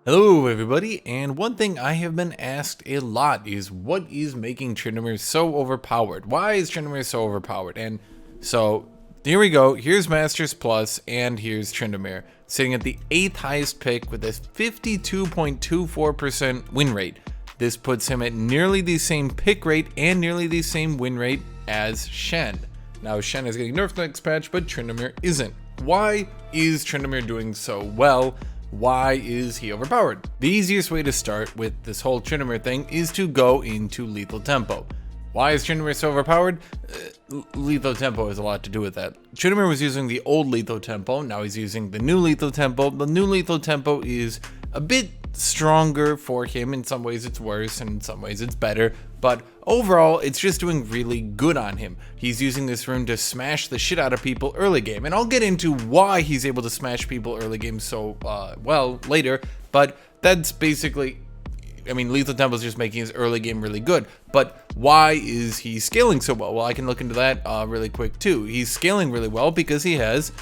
Hello everybody, and one thing I have been asked a lot is what is making Tryndamere so overpowered? Why is Tryndamere so overpowered? And so here we go, here's Masters Plus and here's Tryndamere sitting at the 8th highest pick with a 52.24% win rate. This puts him at nearly the same pick rate and nearly the same win rate as Shen. Now Shen is getting nerfed next patch, but Tryndamere isn't. Why is Tryndamere doing so well? Why is he overpowered? The easiest way to start with this whole Tryndamere thing is to go into lethal tempo. Why is Tryndamere so overpowered? Lethal tempo has a lot to do with that. Tryndamere was using the old lethal tempo, now he's using the new lethal tempo. The new lethal tempo is a bit stronger for him. In some ways it's worse, and in some ways it's better, but overall it's just doing really good on him. He's using this rune to smash the shit out of people early game, and I'll get into why he's able to smash people early game so well later, but that's basically, I mean, lethal tempo is just making his early game really good. But why is he scaling so well? Well, I can look into that really quick too. He's scaling really well because he has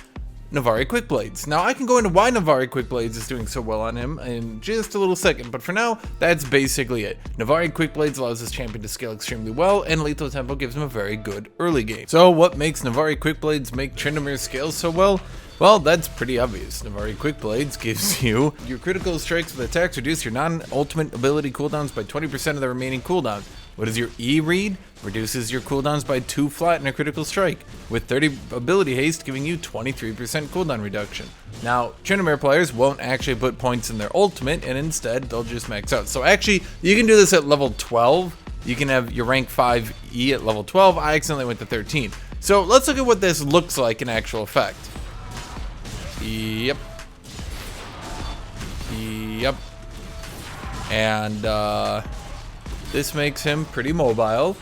Navari Quick Blades. Now I can go into why Navari Quick Blades is doing so well on him in just a little second, but for now, that's basically it. Navari Quick Blades allows this champion to scale extremely well, and lethal tempo gives him a very good early game. So what makes Navari Quick Blades make Tryndamere scale so well? Well, that's pretty obvious. Navari Quick Blades gives you your critical strikes with attacks reduce your non-ultimate ability cooldowns by 20% of the remaining cooldown. What is your E read? Reduces your cooldowns by 2 flat in a critical strike, with 30 ability haste giving you 23% cooldown reduction. Now, Tryndamere players won't actually put points in their ultimate, and instead they'll just max out. So actually, you can do this at level 12. You can have your rank 5 E at level 12. I accidentally went to 13. So let's look at what this looks like in actual effect. Yep. And this makes him pretty mobile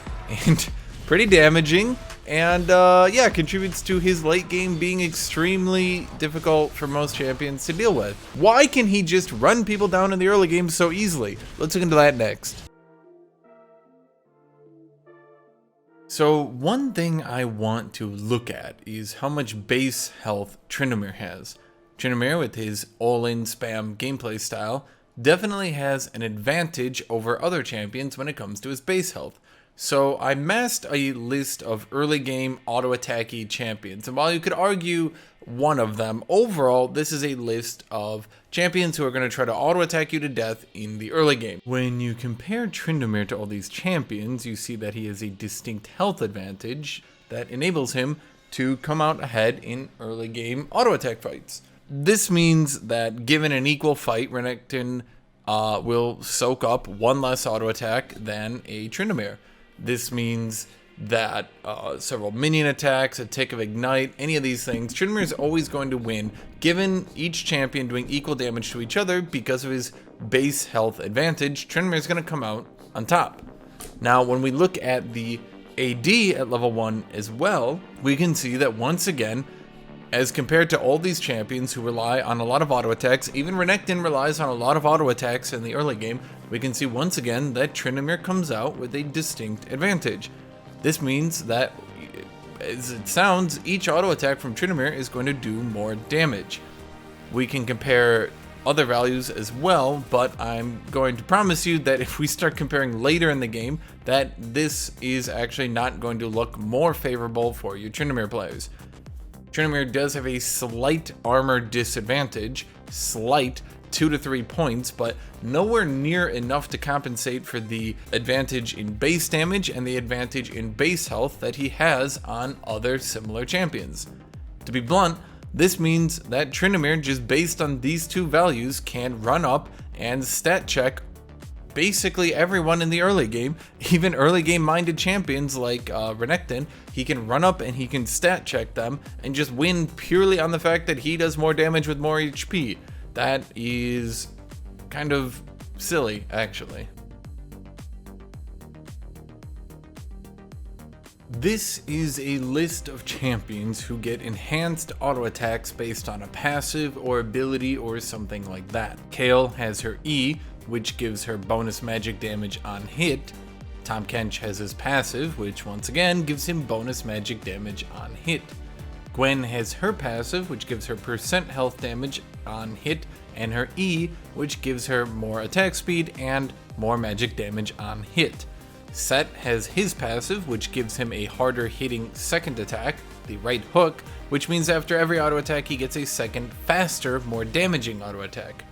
and pretty damaging, and yeah, contributes to his late game being extremely difficult for most champions to deal with. Why can he just run people down in the early game so easily? Let's look into that next. So one thing I want to look at is how much base health Tryndamere has. Tryndamere, with his all-in spam gameplay style, definitely has an advantage over other champions when it comes to his base health. So I massed a list of early game auto attacky champions, and while you could argue one of them, overall this is a list of champions who are going to try to auto attack you to death in the early game. When you compare Tryndamere to all these champions, you see that he has a distinct health advantage that enables him to come out ahead in early game auto attack fights. This means that given an equal fight, Renekton will soak up one less auto attack than a Tryndamere. This means that several minion attacks, a tick of ignite, any of these things, Tryndamere is always going to win, given each champion doing equal damage to each other. Because of his base health advantage, Tryndamere is going to come out on top. Now, when we look at the AD at level 1 as well, we can see that once again, as compared to all these champions who rely on a lot of auto attacks, even Renekton relies on a lot of auto attacks in the early game, we can see once again that Tryndamere comes out with a distinct advantage. This means that, as it sounds, each auto attack from Tryndamere is going to do more damage. We can compare other values as well, but I'm going to promise you that if we start comparing later in the game, that this is actually not going to look more favorable for you Tryndamere players. Tryndamere does have a slight armor disadvantage, slight 2 to 3 points, but nowhere near enough to compensate for the advantage in base damage and the advantage in base health that he has on other similar champions. To be blunt, this means that Tryndamere, just based on these two values, can run up and stat check basically everyone in the early game, even early game minded champions like Renekton. He can run up and he can stat check them and just win purely on the fact that he does more damage with more HP. That is kind of silly, actually. This is a list of champions who get enhanced auto attacks based on a passive or ability or something like that. Kayle has her E, which gives her bonus magic damage on hit. Tahm Kench has his passive, which once again gives him bonus magic damage on hit. Gwen has her passive, which gives her percent health damage on hit and her E, which gives her more attack speed and more magic damage on hit. Set has his passive, which gives him a harder hitting second attack, the right hook, which means after every auto attack he gets a second, faster, more damaging auto attack.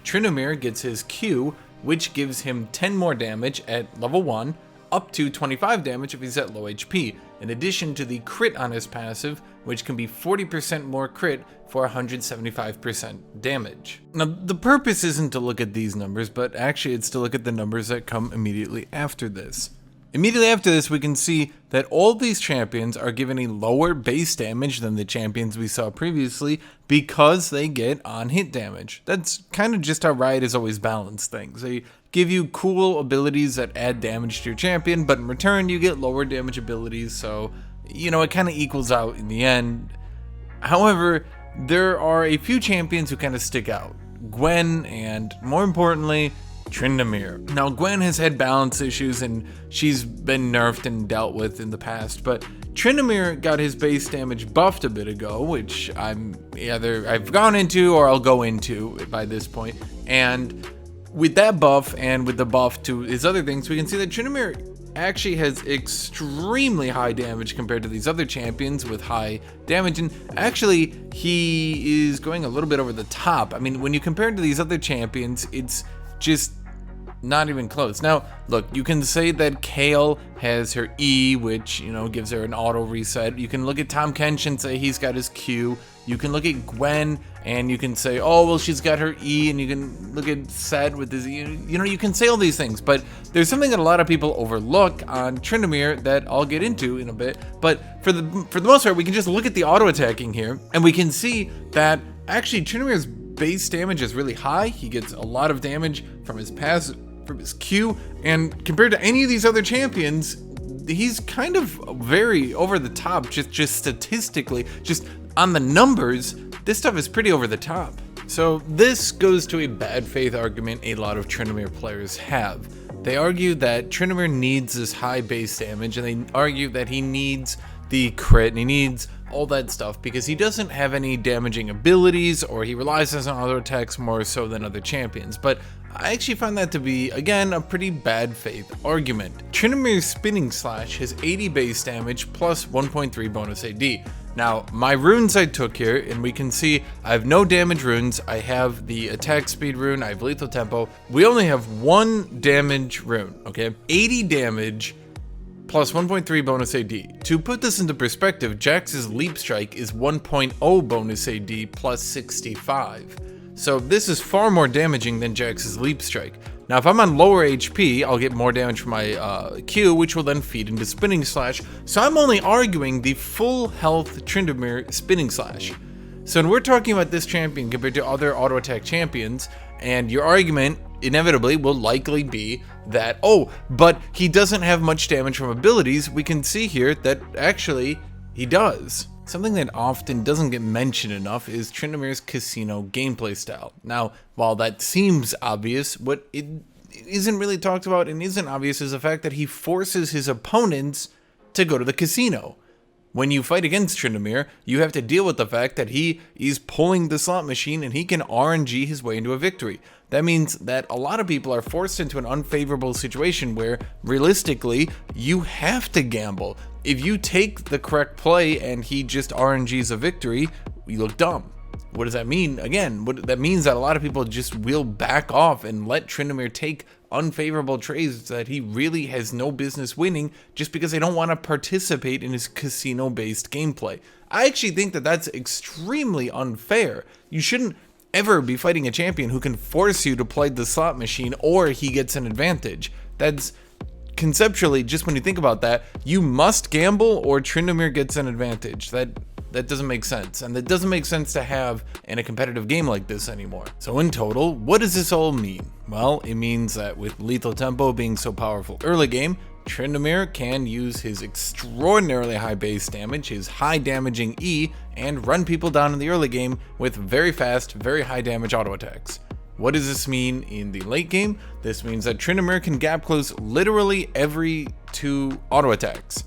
Tryndamere gets his Q, which gives him 10 more damage at level 1, up to 25 damage if he's at low HP, in addition to the crit on his passive, which can be 40% more crit for 175% damage. Now, the purpose isn't to look at these numbers, but actually it's to look at the numbers that come immediately after this. Immediately after this, we can see that all these champions are given a lower base damage than the champions we saw previously because they get on-hit damage. That's kind of just how Riot has always balanced things. They give you cool abilities that add damage to your champion, but in return you get lower damage abilities, so, you know, it kind of equals out in the end. However, there are a few champions who kind of stick out. Gwen, and more importantly, Tryndamere. Now, Gwen has had balance issues and she's been nerfed and dealt with in the past, but Tryndamere got his base damage buffed a bit ago, which I've gone into or I'll go into by this point. And with that buff and with the buff to his other things, we can see that Tryndamere actually has extremely high damage compared to these other champions with high damage, and actually he is going a little bit over the top. I mean, when you compare it to these other champions, it's just not even close. Now, look, you can say that Kayle has her E, which, you know, gives her an auto reset. You can look at Tahm Kench and say he's got his Q. You can look at Gwen and you can say, oh, well, she's got her E, and you can look at Set with his E. You know, you can say all these things, but there's something that a lot of people overlook on Tryndamere that I'll get into in a bit. But for the most part, we can just look at the auto attacking here, and we can see that actually Tryndamere's base damage is really high. He gets a lot of damage from his passive, from his Q, and compared to any of these other champions, he's kind of very over the top, just statistically, just on the numbers. This stuff is pretty over the top. So this goes to a bad faith argument a lot of Tryndamere players have. They argue that Tryndamere needs this high base damage, and they argue that he needs the crit and he needs all that stuff because he doesn't have any damaging abilities, or he relies on auto attacks more so than other champions. But I actually find that to be, again, a pretty bad faith argument. Tryndamere's Spinning Slash has 80 base damage plus 1.3 bonus AD. Now, my runes I took here, and we can see I have no damage runes. I have the attack speed rune, I have lethal tempo. We only have one damage rune, okay? 80 damage plus 1.3 bonus AD. To put this into perspective, Jax's Leap Strike is 1.0 bonus AD plus 65. So this is far more damaging than Jax's Leap Strike. Now, if I'm on lower HP, I'll get more damage from my Q, which will then feed into Spinning Slash. So I'm only arguing the full health Tryndamere Spinning Slash. So when we're talking about this champion compared to other auto attack champions, and your argument inevitably will likely be that, oh, but he doesn't have much damage from abilities, we can see here that actually he does. Something that often doesn't get mentioned enough is Tryndamere's casino gameplay style. Now, while that seems obvious, what it isn't really talked about and isn't obvious is the fact that he forces his opponents to go to the casino. When you fight against Tryndamere, you have to deal with the fact that he is pulling the slot machine and he can RNG his way into a victory. That means that a lot of people are forced into an unfavorable situation where, realistically, you have to gamble. If you take the correct play and he just RNGs a victory, you look dumb. What does that mean? Again, that means that a lot of people just will back off and let Tryndamere take unfavorable trades that he really has no business winning just because they don't want to participate in his casino-based gameplay. I actually think that that's extremely unfair. You shouldn't ever be fighting a champion who can force you to play the slot machine or he gets an advantage. That's conceptually, just when you think about that, you must gamble or Tryndamere gets an advantage. That doesn't make sense, and that doesn't make sense to have in a competitive game like this anymore. So in total, what does this all mean? Well, it means that with lethal tempo being so powerful early game, Tryndamere can use his extraordinarily high base damage, his high damaging E, and run people down in the early game with very fast, very high damage auto attacks. What does this mean in the late game? This means that Tryndamere can gap close literally every 2 auto attacks.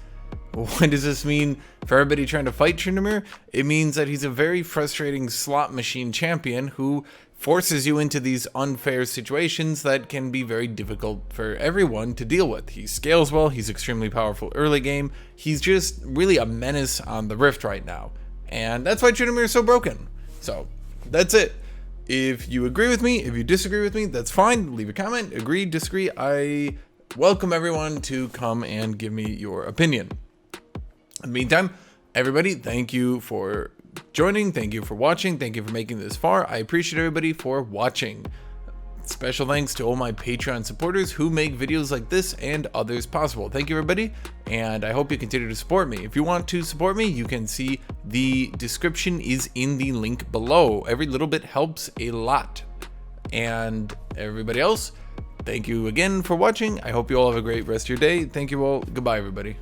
What does this mean for everybody trying to fight Tryndamere? It means that he's a very frustrating slot machine champion who forces you into these unfair situations that can be very difficult for everyone to deal with. He scales well, he's extremely powerful early game, he's just really a menace on the Rift right now. And that's why Tryndamere is so broken. So, that's it. If you agree with me, if you disagree with me, that's fine. Leave a comment, agree, disagree. I welcome everyone to come and give me your opinion. In the meantime, everybody, thank you for joining, thank you for watching, thank you for making this far. I appreciate everybody for watching. Special thanks to all my Patreon supporters who make videos like this and others possible. Thank you, everybody, and I hope you continue to support me. If you want to support me, you can see the description is in the link below. Every little bit helps a lot. And everybody else, thank you again for watching. I hope you all have a great rest of your day. Thank you all. Goodbye, everybody.